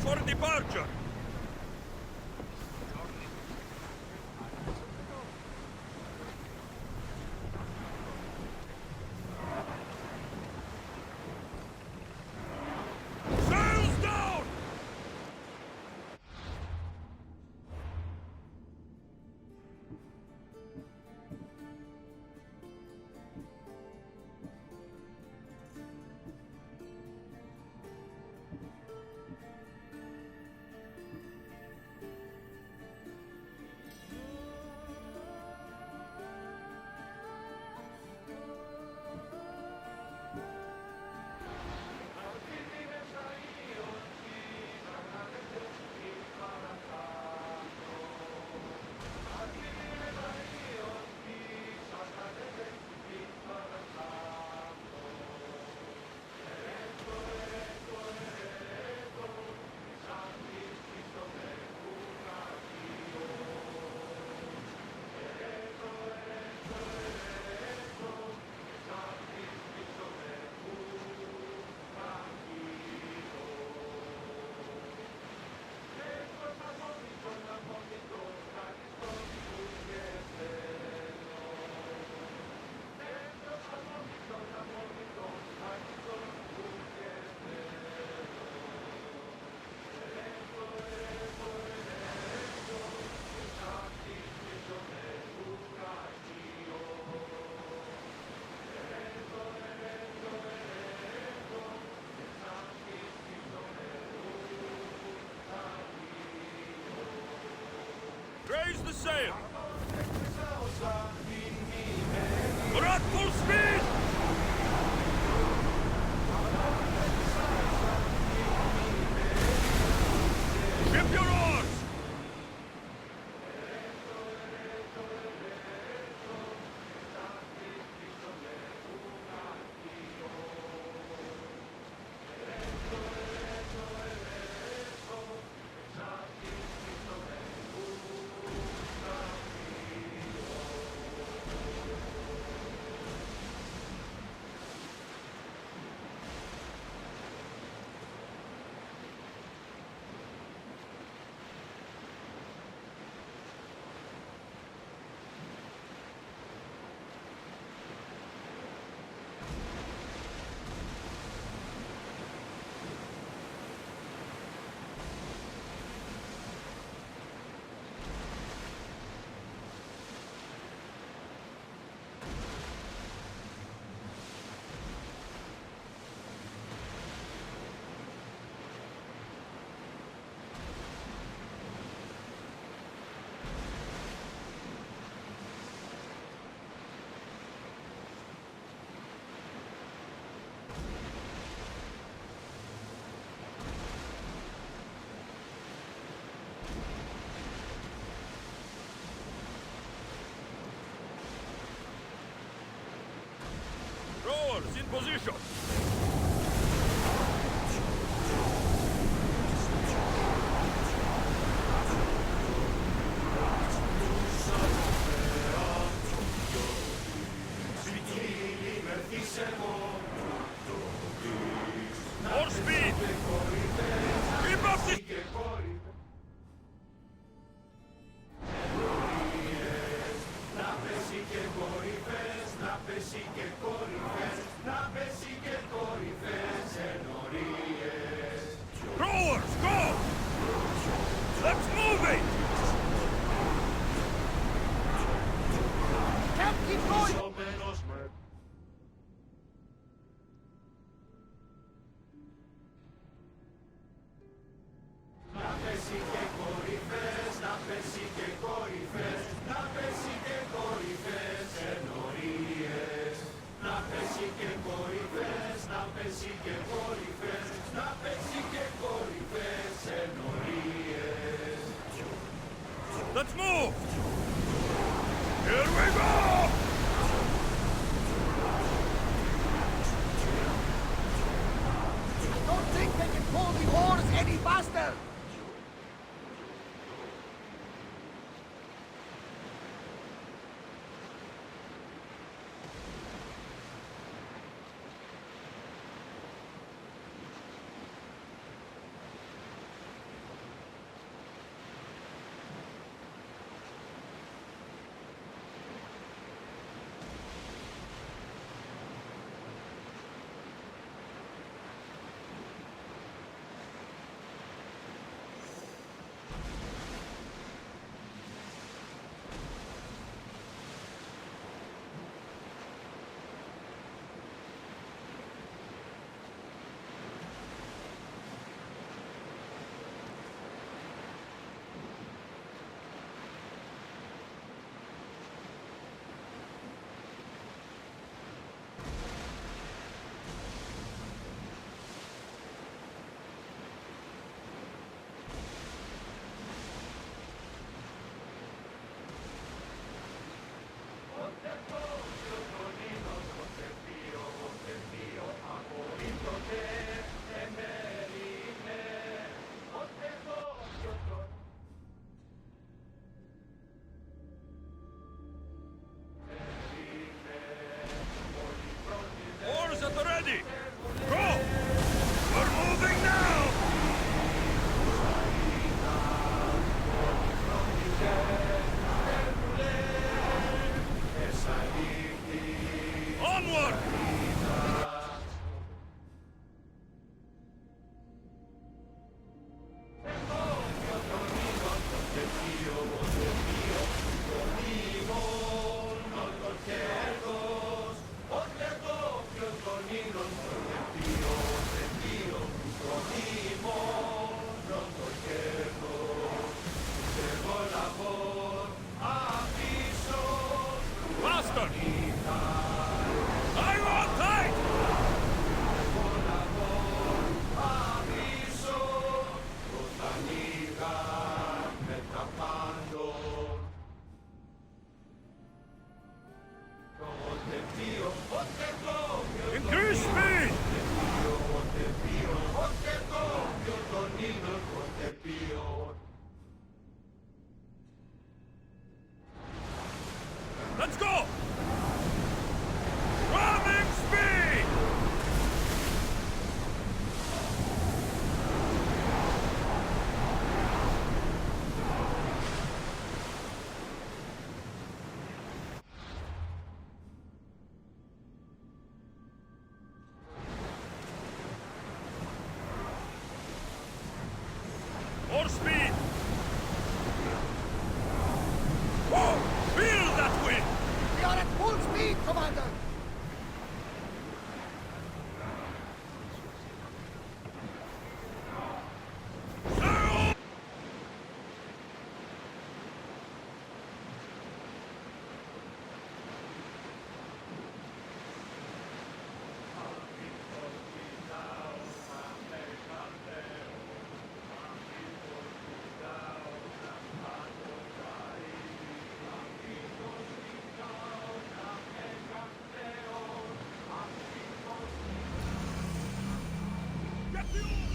for departure! Sails down! Raise the sail! We're at full speed! Ship your oars! Rowers in position! More speed! Keep up the... Rowers, go! Let's move it! Can't keep going! Let's move! Here we go! Don't think they can pull the oars any faster! bastard! I want tight! Increase speed! Let's go! Ramming speed! More speed! Whoa! Feel that wind! We are at full speed, Commander! Sail! Get the oars!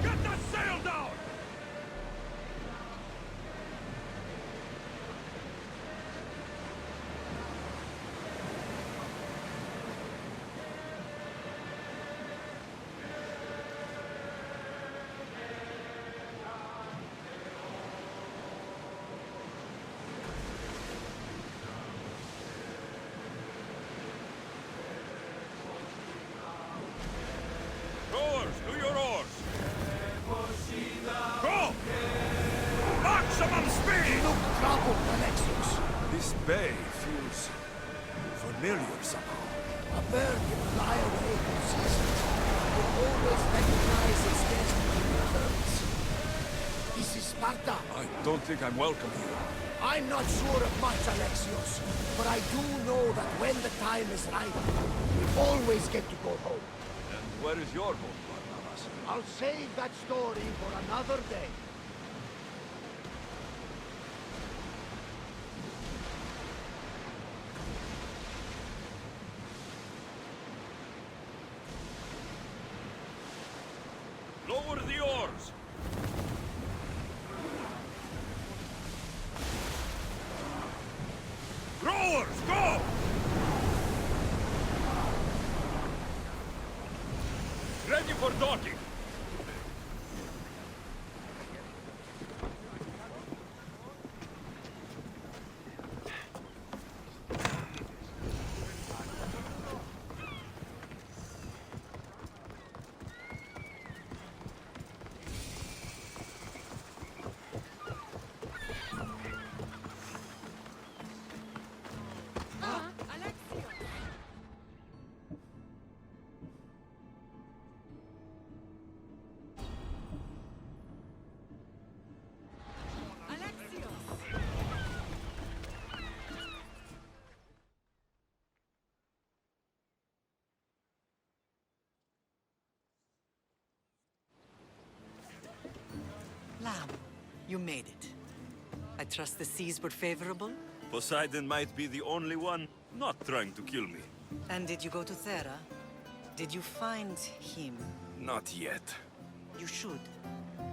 Get the sail down! Rowers, to your oars! Go! Maximum speed! Look troubled, Alexios. This bay feels familiar somehow. A bird can fly away from seasons, but always recognize its nest when it returns. This is Sparta. I don't think I'm welcome here. I'm not sure of much, Alexios, but I do know that when the time is right, we always get to go home. And where is your home, Barnabas? I'll save that story for another day. Lower the oars! Rowers, go! Ready for docking! Lamb, you made it. I trust the seas were favorable? Poseidon might be the only one not trying to kill me. And did you go to Thera? Did you find him? Not yet. You should.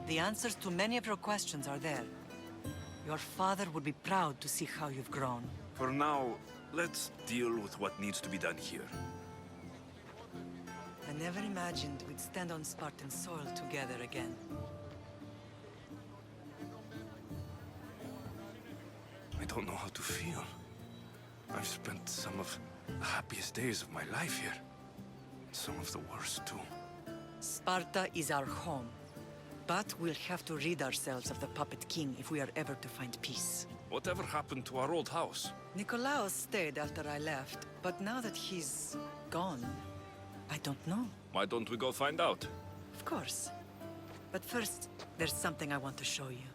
The answers to many of your questions are there. Your father would be proud to see how you've grown. For now, let's deal with what needs to be done here. I never imagined we'd stand on Spartan soil together again. I don't know how to feel. I've spent some of the happiest days of my life here. Some of the worst, too. Sparta is our home. But we'll have to rid ourselves of the Puppet King if we are ever to find peace. Whatever happened to our old house? Nikolaos stayed after I left, but now that he's gone, I don't know. Why don't we go find out? Of course. But first, there's something I want to show you.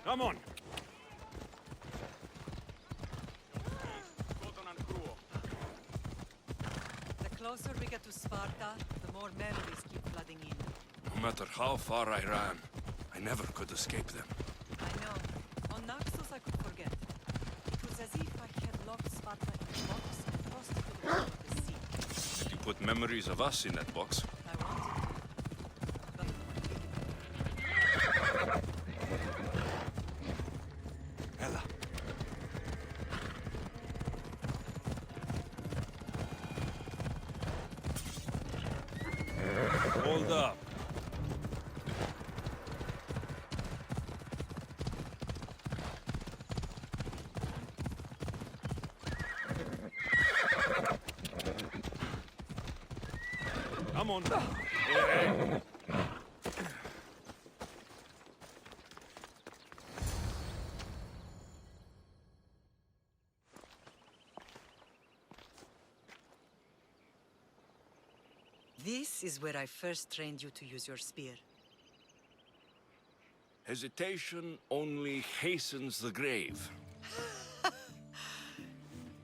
Come on! The closer we get to Sparta, the more memories keep flooding in. No matter how far I ran, I never could escape them. I know. On Naxos I could forget. It was as if I had locked Sparta in a box and tossed it to the bottom of the sea. You put memories of us in that box. I wanted to. But Ella. Hold up! Come on! Hey. this is where I first trained you to use your spear. Hesitation only hastens the grave.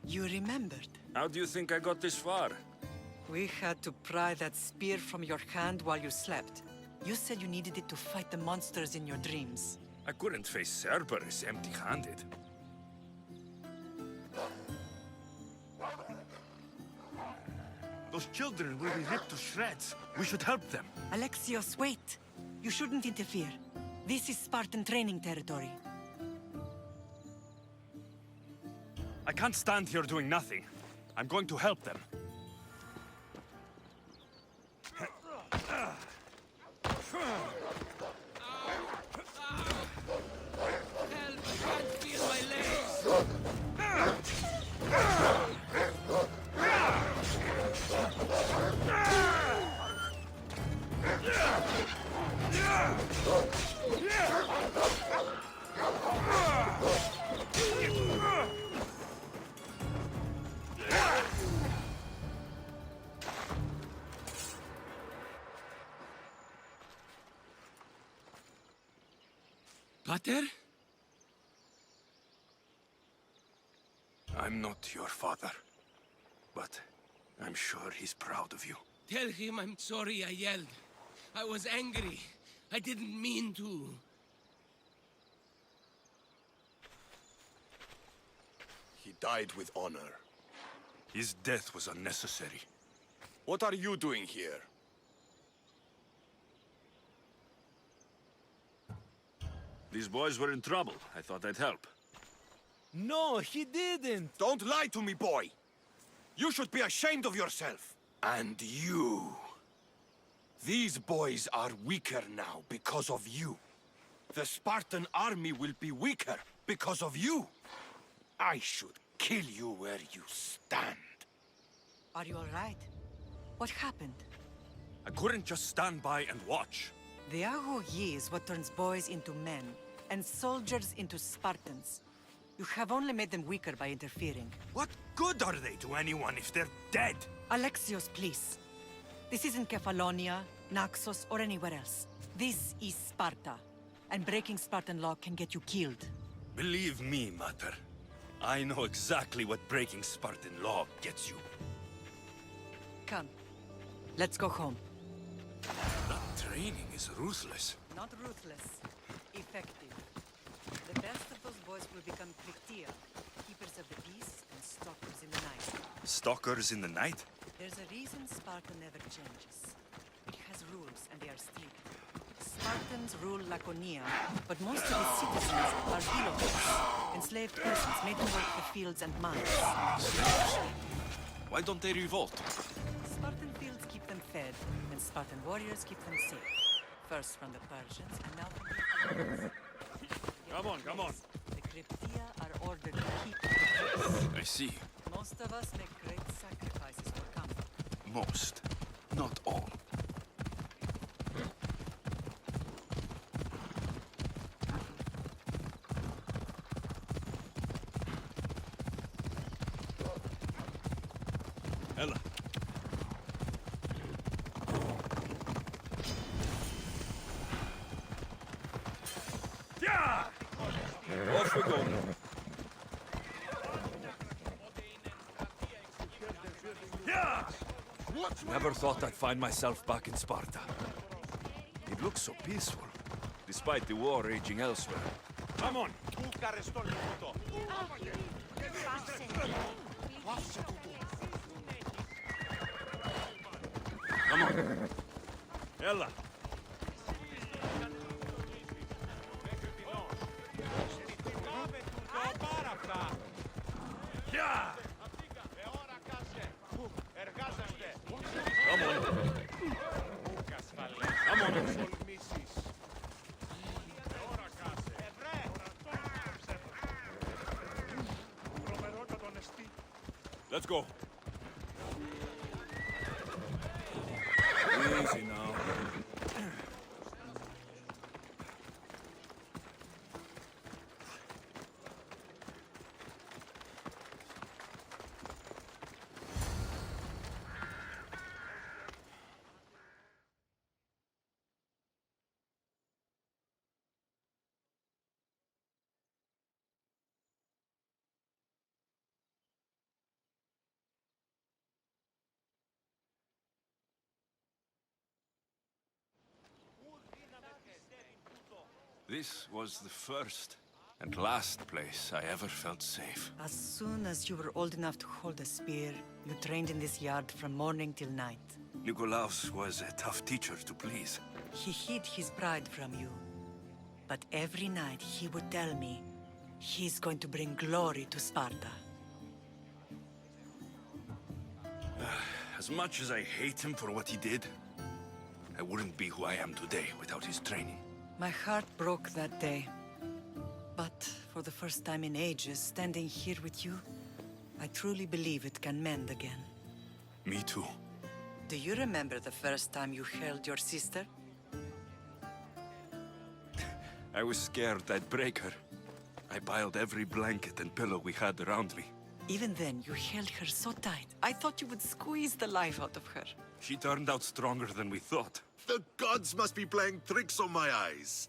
You remembered. How do you think I got this far? We had to pry that spear from your hand while you slept. You said you needed it to fight the monsters in your dreams. I couldn't face Cerberus empty-handed. Those children will be ripped to shreds. We should help them. Alexios, wait! You shouldn't interfere. This is Spartan training territory. I can't stand here doing nothing. I'm going to help them. Pater? I'm not your father, but I'm sure he's proud of you. Tell him I'm sorry I yelled. I was angry. I didn't mean to. He died with honor. His death was unnecessary. What are you doing here? These boys were in trouble. I thought I'd help. No, he didn't! Don't lie to me, boy! You should be ashamed of yourself. And you. These boys are weaker now because of you. The Spartan army will be weaker because of you. I should kill you where you stand. Are you all right? What happened? I couldn't just stand by and watch. The Ago Yi is what turns boys into men, and soldiers into Spartans. You have only made them weaker by interfering. What good are they to anyone if they're dead? Alexios, please. This isn't Kefalonia, Naxos, or anywhere else. This is Sparta. and breaking Spartan law can get you killed. Believe me, Mater. I know exactly what breaking Spartan law gets you. Come, let's go home. That training is ruthless. Not ruthless, effective. The best of those boys will become Pliktia, keepers of the peace and stalkers in the night. Stalkers in the night? There's a reason Sparta never changes. It has rules, and they are strict. Spartans rule Laconia, but most of its citizens are helots, enslaved persons made to work the fields and mines. Why don't they revolt? Spartan fields keep them fed, and Spartan warriors keep them safe. First from the Persians, and now from the Athenians. Come on. The Cryptia are ordered to keep the peace. I see. Most of us make great sacrifices for comfort. Most. Not all. Ella. Yeah! Off we go. Yeah! Never thought I'd find myself back in Sparta. It looks so peaceful, despite the war raging elsewhere. Come on. Come on. Ella. Yeah! Come on. Come on. Let's go. Easy now. This was the first and last place I ever felt safe. As soon as you were old enough to hold a spear, you trained in this yard from morning till night. Nikolaos was a tough teacher to please. He hid his pride from you. But every night he would tell me, he's going to bring glory to Sparta. As much as I hate him for what he did, I wouldn't be who I am today without his training. My heart broke that day. But for the first time in ages, standing here with you, I truly believe it can mend again. Me too. Do you remember the first time you held your sister? I was scared I'd break her. I piled every blanket and pillow we had around me. Even then, you held her so tight. I thought you would squeeze the life out of her. She turned out stronger than we thought. The gods must be playing tricks on my eyes.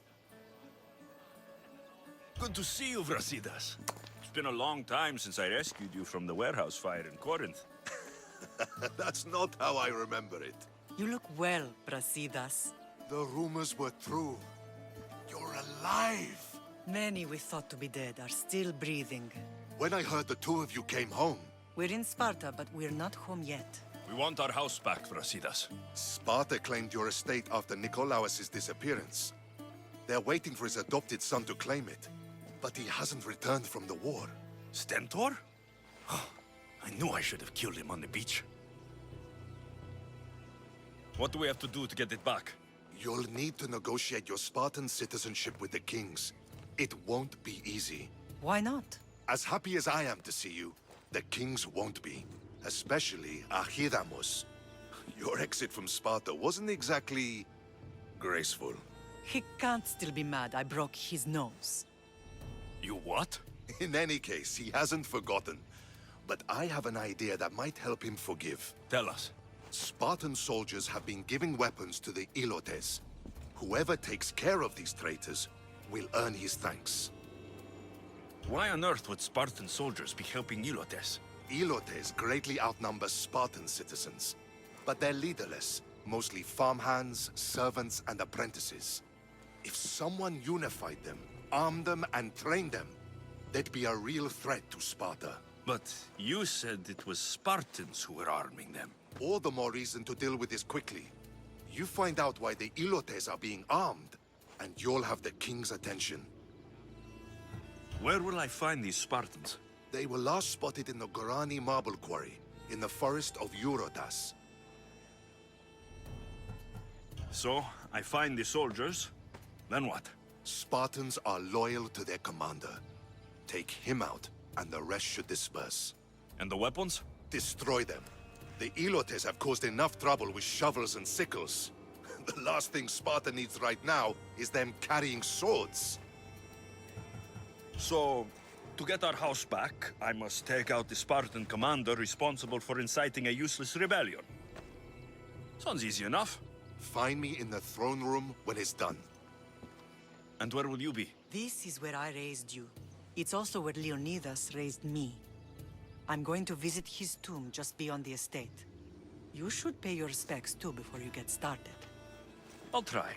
Good to see you, Brasidas. It's been a long time since I rescued you from the warehouse fire in Corinth. That's not how I remember it. You look well, Brasidas. The rumors were true. You're alive! Many we thought to be dead are still breathing. When I heard the two of you came home, We're in Sparta, but we're not home yet. We want our house back, Brasidas. Sparta claimed your estate after Nikolaos' disappearance. They're waiting for his adopted son to claim it. But he hasn't returned from the war. Stentor? I knew I should have killed him on the beach. What do we have to do to get it back? You'll need to negotiate your Spartan citizenship with the kings. It won't be easy. Why not? As happy as I am to see you, the kings won't be. Especially Archidamos. Your exit from Sparta wasn't exactly graceful. He can't still be mad I broke his nose. You what? In any case, he hasn't forgotten. But I have an idea that might help him forgive. Tell us. Spartan soldiers have been giving weapons to the Ilotes. Whoever takes care of these traitors will earn his thanks. Why on earth would Spartan soldiers be helping Ilotes? Ilotes greatly outnumber Spartan citizens, but they're leaderless, mostly farmhands, servants, and apprentices. If someone unified them, armed them, and trained them, they'd be a real threat to Sparta. But you said it was Spartans who were arming them. All the more reason to deal with this quickly. You find out why the Ilotes are being armed, and you'll have the king's attention. Where will I find these Spartans? They were last spotted in the Gorani marble quarry, in the forest of Eurotas. So, I find the soldiers, then what? Spartans are loyal to their commander. Take him out, and the rest should disperse. And the weapons? Destroy them. The Ilotes have caused enough trouble with shovels and sickles. The last thing Sparta needs right now is them carrying swords. So, to get our house back, I must take out the Spartan commander responsible for inciting a useless rebellion. Sounds easy enough. Find me in the throne room when it's done. And where will you be? This is where I raised you. It's also where Leonidas raised me. I'm going to visit his tomb just beyond the estate. You should pay your respects too before you get started. I'll try.